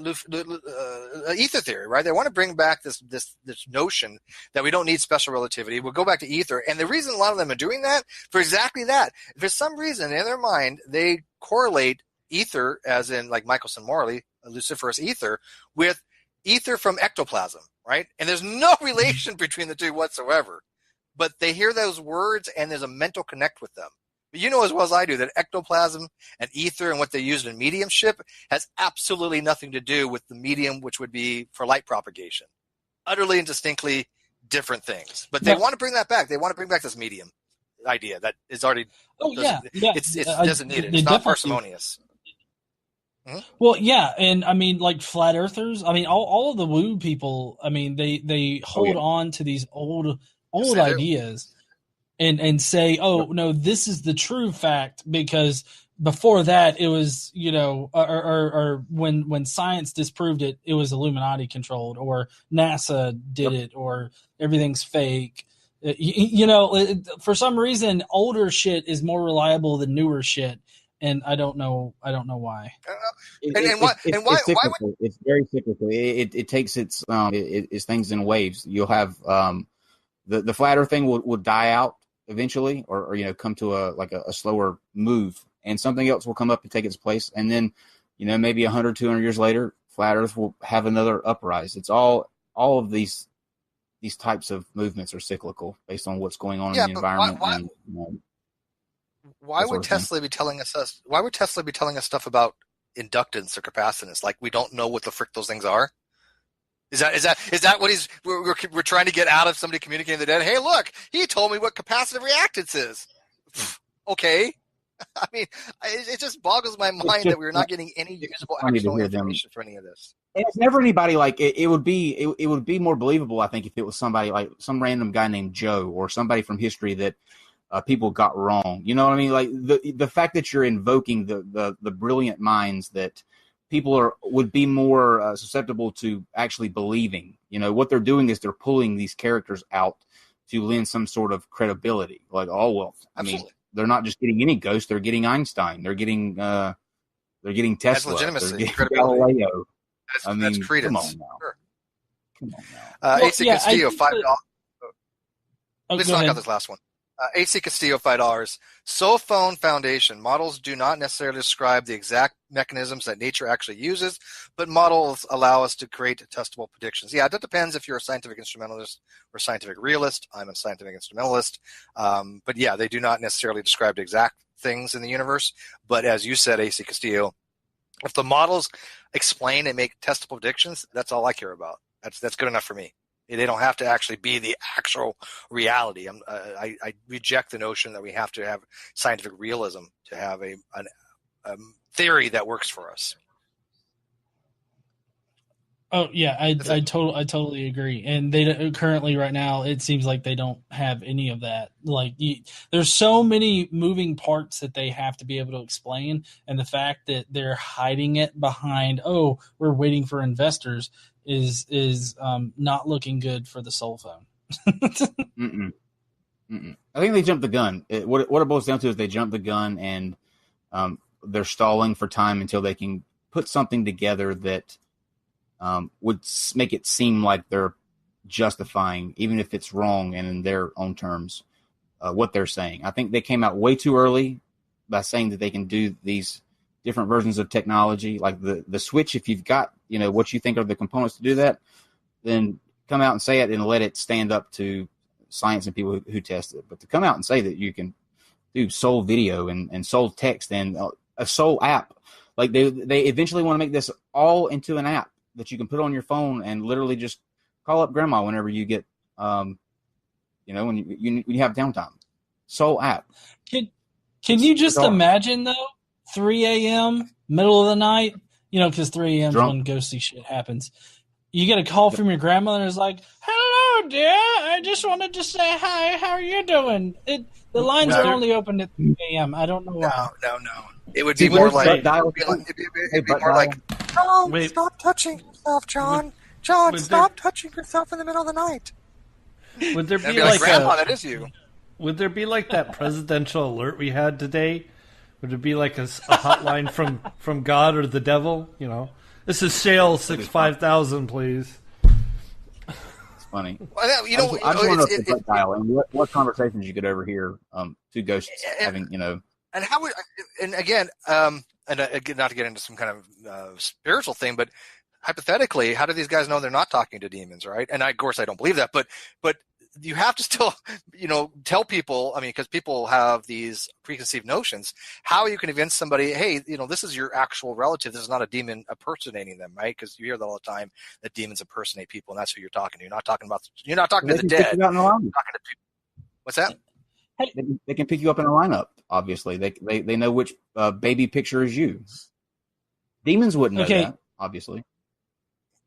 ether theory, right? They want to bring back this notion that we don't need special relativity. We'll go back to ether. And the reason a lot of them are doing that, for exactly that, for some reason in their mind, they correlate ether, as in like Michelson-Morley, Luciferase ether, with ether from ectoplasm, right? And there's no relation between the two whatsoever. But they hear those words and there's a mental connect with them. But you know as well as I do that ectoplasm and ether and what they used in mediumship has absolutely nothing to do with the medium, which would be for light propagation. Utterly and distinctly different things. But they want to bring that back. They want to bring back this medium idea that is already it doesn't need it. It's not parsimonious. Well, yeah, and I mean, like flat earthers. I mean, all of the woo people. I mean, they hold on to these old ideas. And say, oh, no, this is the true fact, because before that it was, or when science disproved it, it was Illuminati controlled, or NASA did it, or everything's fake. For some reason, older shit is more reliable than newer shit, and I don't know why. It's very cyclical. It takes its things in waves. You'll have the flat Earth thing will die out eventually, or come to a slower move, and something else will come up and take its place, and then maybe 100, 200 years later, flat Earth will have another uprise. It's all of these types of movements are cyclical based on what's going on in the environment. Why would Tesla be telling us? Why would Tesla be telling us stuff about inductance or capacitance? Like we don't know what the frick those things are. Is that what we're trying to get out of somebody communicating the dead? Hey, look, he told me what capacitive reactance is. Okay. I mean, it just boggles my mind that we're not getting any usable actual information for any of this. And it's never anybody like it. It would be more believable, I think, if it was somebody like some random guy named Joe or somebody from history that people got wrong. You know what I mean? Like the fact that you're invoking the brilliant minds that people would be more susceptible to actually believing. What they're doing is they're pulling these characters out to lend some sort of credibility. Like, oh well, I mean, they're not just getting any ghost; they're getting Einstein, they're getting Tesla, that's legitimacy, they're getting Galileo. That's credence. Come on now. Sure. Come on now. AC Castillo, $5. Let's knock out this last one. AC Castillo, $5. Cell phone foundation. Models do not necessarily describe the exact mechanisms that nature actually uses, but models allow us to create testable predictions. Yeah, that depends if you're a scientific instrumentalist or scientific realist. I'm a scientific instrumentalist. But yeah, they do not necessarily describe the exact things in the universe. But as you said, AC Castillo, if the models explain and make testable predictions, that's all I care about. That's good enough for me. They don't have to actually be the actual reality. I reject the notion that we have to have scientific realism to have a theory that works for us. Oh yeah, I totally agree. And they currently right now it seems like they don't have any of that. Like there's so many moving parts that they have to be able to explain, and the fact that they're hiding it behind we're waiting for investors is not looking good for the soul phone. I think they jumped the gun. What it boils down to is they jumped the gun, and they're stalling for time until they can put something together that would make it seem like they're justifying, even if it's wrong and in their own terms, what they're saying. I think they came out way too early by saying that they can do these different versions of technology, like the switch. If you've got what you think are the components to do that, then come out and say it and let it stand up to science and people who test it. But to come out and say that you can do soul video and soul text and a soul app, like they eventually want to make this all into an app that you can put on your phone and literally just call up grandma whenever you get, when you have downtime. Soul app. Can you just imagine though, 3 a.m. middle of the night, because 3 a.m. is when ghosty shit happens. You get a call from your grandmother and it's like, "Hello, dear. I just wanted to say hi. How are you doing?" The lines are only open at 3 a.m. I don't know why. No. It would be more like, "Hello, stop touching yourself, John. John, stop touching yourself in the middle of the night." Would there be like Grandma, that is you. Would there be like that presidential alert we had today? Would it be like a hotline from God or the devil? This is Shale 65000, please. It's funny. Well, I just want to know dial and what conversations you could overhear two ghosts having, And how would, and again, not to get into some kind of spiritual thing, but hypothetically, how do these guys know they're not talking to demons, right? And of course, I don't believe that, but you have to still, tell people, because people have these preconceived notions, how you can convince somebody, hey, this is your actual relative. This is not a demon impersonating them, right? Because you hear that all the time, that demons impersonate people, and that's who you're talking to. You're not talking to the dead. You're talking to people. What's that? They can pick you up in a lineup. Obviously, they know which baby picture is you. Demons wouldn't know that, obviously.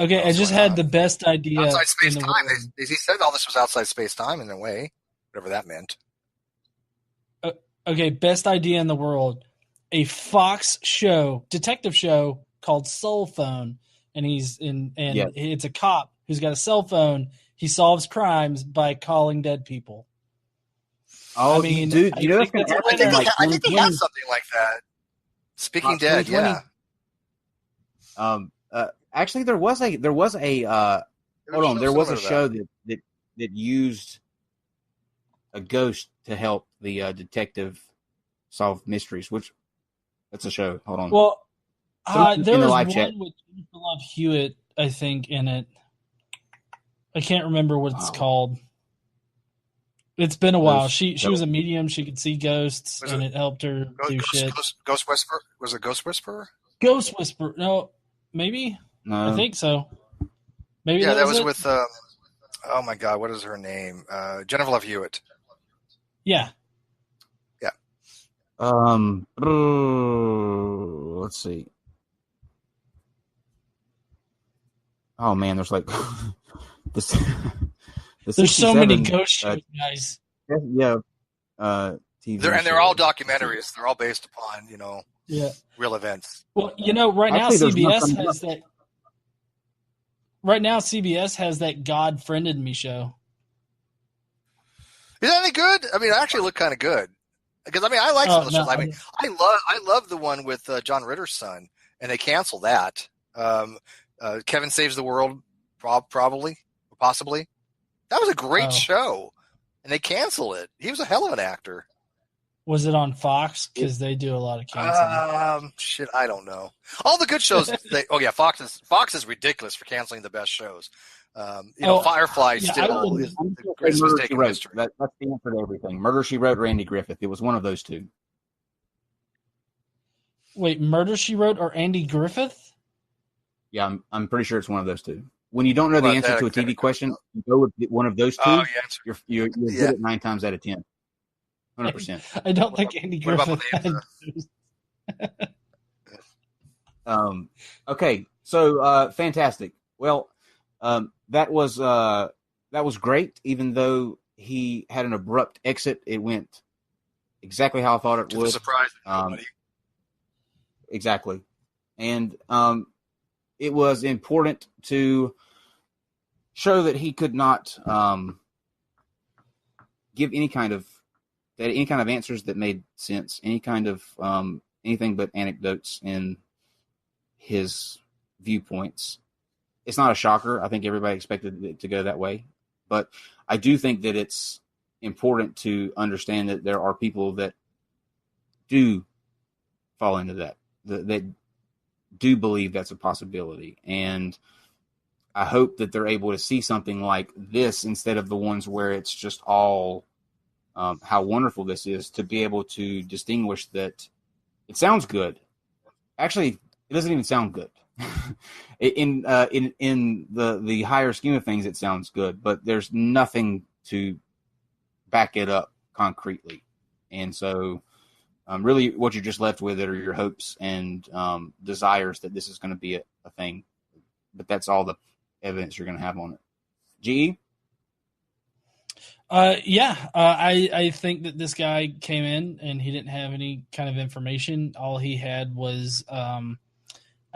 Okay, I just had the best idea. Outside space time. He said all this was outside space time in a way, whatever that meant. Okay, best idea in the world. A Fox show, detective show called Soul Phone, and it's a cop who's got a cell phone. He solves crimes by calling dead people. Oh, dude, I think they have something like that. Speaking Dead, yeah. Actually, there was a show that used a ghost to help the detective solve mysteries. That's a show. Hold on. Well, there was one chat with Jennifer Love Hewitt, I think, in it. I can't remember what it's called. It's been a while. She was a medium. She could see ghosts, and it helped her do shit. Ghost Whisperer? Was it Ghost Whisperer? Ghost Whisperer. No, maybe. No. I think so. Maybe. Yeah, that was with. Oh my God, what is her name? Jennifer Love Hewitt. Yeah. Yeah. Let's see. Oh man, there's like this. There's so many ghost shows, guys. Yeah. TV they're all documentaries. They're all based upon, real events. Well, right now CBS has that. Right now, CBS has that God Friended Me show. Is that any good? it actually looked kind of good. Because I like some of those shows. I love the one with John Ritter's son, and they canceled that. Kevin Saves the World, possibly. That was a great show, and they canceled it. He was a hell of an actor. Was it on Fox? Because they do a lot of canceling. Shit, I don't know. All the good shows. Fox is ridiculous for canceling the best shows. Firefly still is the greatest mistake in history. That's the answer to everything. Murder, She Wrote, or Andy Griffith. It was one of those two. Wait, Murder, She Wrote, or Andy Griffith? Yeah, I'm pretty sure it's one of those two. When you don't know the answer to a TV question, you go with one of those two. You're good at 9 times out of 10. 100%. I don't think Andy Griffith had. Okay, so fantastic. Well, that was great. Even though he had an abrupt exit, it went exactly how I thought it would. Surprise nobody. Exactly, and it was important to show that he could not give any kind of answers that made sense, any kind of anything but anecdotes in his viewpoints. It's not a shocker. I think everybody expected it to go that way. But I do think that it's important to understand that there are people that do fall into that do believe that's a possibility. And I hope that they're able to see something like this instead of the ones where it's just all how wonderful this is, to be able to distinguish that it sounds good. Actually, it doesn't even sound good. in the higher scheme of things, it sounds good, but there's nothing to back it up concretely. And so really what you're just left with are your hopes and desires that this is going to be a thing. But that's all the evidence you're going to have on it. GE? I think that this guy came in and he didn't have any kind of information. All he had was, I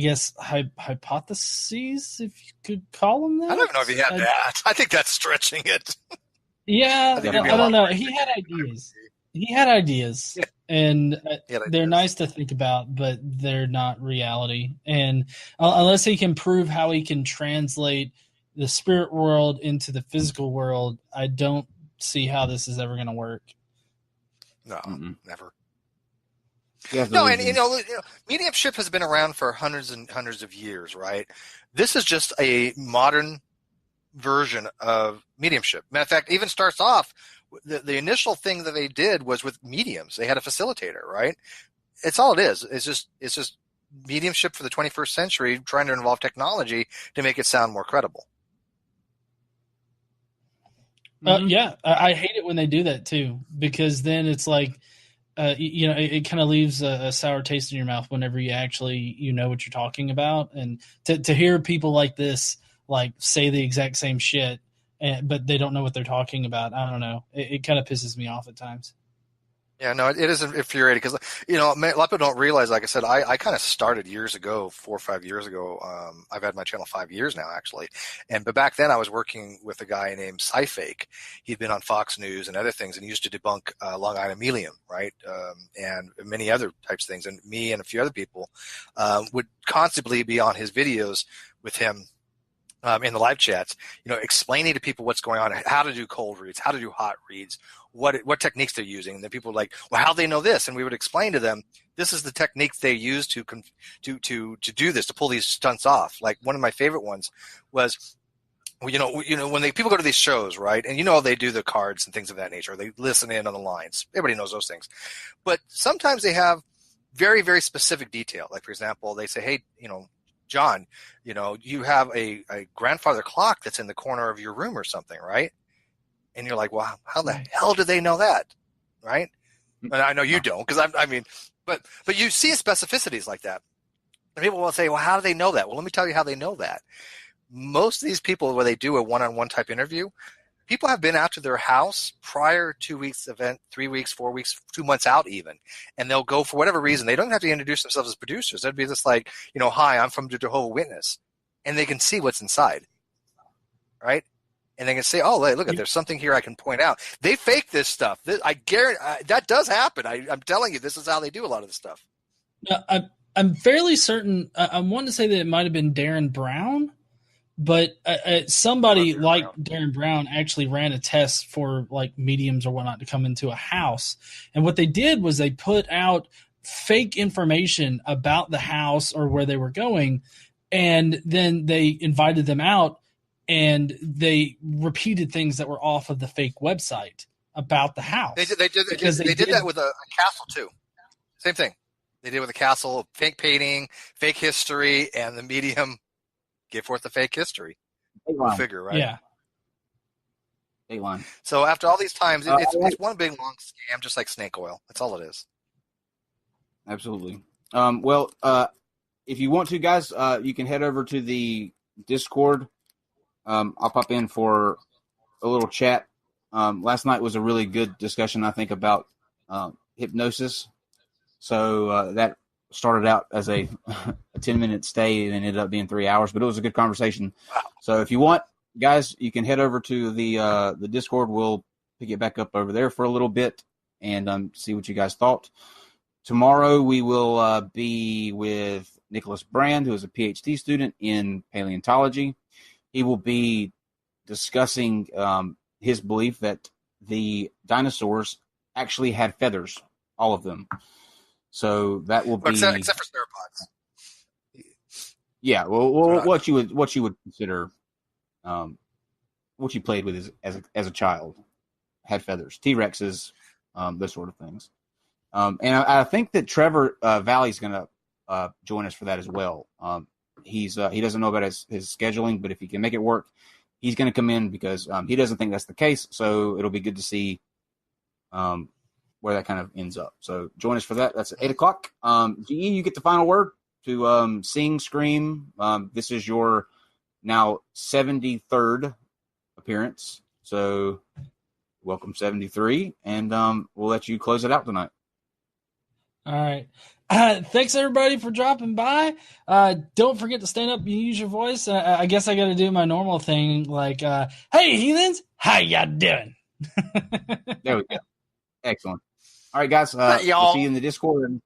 guess, hypotheses, if you could call them that. I don't even know if he had that. I think that's stretching it. Yeah, I don't know. He had ideas. and they're nice to think about, but they're not reality. And unless he can prove how he can translate the spirit world into the physical world, I don't see how this is ever going to work. No, never. No, and mediumship has been around for hundreds and hundreds of years, right? This is just a modern version of mediumship. Matter of fact, even starts off, the initial thing that they did was with mediums. They had a facilitator, right? It's all it is. It's just mediumship for the 21st century, trying to involve technology to make it sound more credible. Yeah, I hate it when they do that too, because then it's like, it kind of leaves a sour taste in your mouth whenever you actually know what you're talking about, and to hear people like this like say the exact same shit, but they don't know what they're talking about. I don't know. It kind of pisses me off at times. Yeah, no, it is infuriating because, a lot of people don't realize, like I said, I kind of started years ago, 4 or 5 years ago. I've had my channel 5 years now, actually. But back then I was working with a guy named SciFake. He'd been on Fox News and other things, and he used to debunk Long Island Helium, right? And many other types of things. And me and a few other people would constantly be on his videos with him in the live chats, explaining to people what's going on, how to do cold reads, how to do hot reads, what techniques they're using. And then people were like, well, how do they know this? And we would explain to them, this is the technique they use to do this, to pull these stunts off. Like one of my favorite ones was, when people go to these shows, right? And they do the cards and things of that nature. They listen in on the lines. Everybody knows those things. But sometimes they have very, very specific detail. Like, for example, they say, hey, John, you have a grandfather clock that's in the corner of your room or something, right? And you're like, well, how the hell do they know that, right? And I know you don't, because but you see specificities like that. And people will say, well, how do they know that? Well, let me tell you how they know that. Most of these people, where they do a one-on-one type interview, people have been out to their house prior 2 weeks event, 3 weeks, 4 weeks, 2 months out even. And they'll go for whatever reason. They don't have to introduce themselves as producers. That'd be just like, hi, I'm from the Jehovah's Witness. And they can see what's inside, right? And they can say, oh, look, there's something here I can point out. They fake this stuff. I guarantee that does happen. I'm telling you, this is how they do a lot of this stuff. I'm fairly certain. I want to say that it might have been Darren Brown, but somebody like Darren Brown actually ran a test for like mediums or whatnot to come into a house. And what they did was they put out fake information about the house or where they were going, and then they invited them out, and they repeated things that were off of the fake website about the house. They did that with a castle too. Same thing. They did with a castle, fake painting, fake history, and the medium give forth the fake history. Figure, right? Yeah. Big one. So after all these times, it's one big long scam, just like snake oil. That's all it is. Absolutely. If you want to, guys, you can head over to the Discord. I'll pop in for a little chat. Last night was a really good discussion, I think, about hypnosis. So that started out as a 10-minute stay and ended up being 3 hours, but it was a good conversation. Wow. So if you want, guys, you can head over to the Discord. We'll pick it back up over there for a little bit and see what you guys thought. Tomorrow we will be with Nicholas Brand, who is a PhD student in paleontology. He will be discussing his belief that the dinosaurs actually had feathers, all of them. So that will be except for sauropods. Yeah, well, what you would consider, what you played with as a child, had feathers, T-Rexes, those sort of things. And I think that Trevor Valley's going to join us for that as well. He doesn't know about his scheduling, but if he can make it work, he's going to come in because he doesn't think that's the case. So it'll be good to see where that kind of ends up. So join us for that. That's at 8:00. GE, you get the final word to sing, scream. This is your now 73rd appearance. So welcome 73, and we'll let you close it out tonight. All right. Thanks everybody for dropping by. Don't forget to stand up and use your voice. I guess I got to do my normal thing, like, "Hey heathens, how y'all doing?" There we go. Excellent. All right, guys. Y'all. We'll see you in the Discord,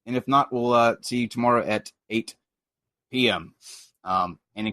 and if not, we'll see you tomorrow at 8 p.m. And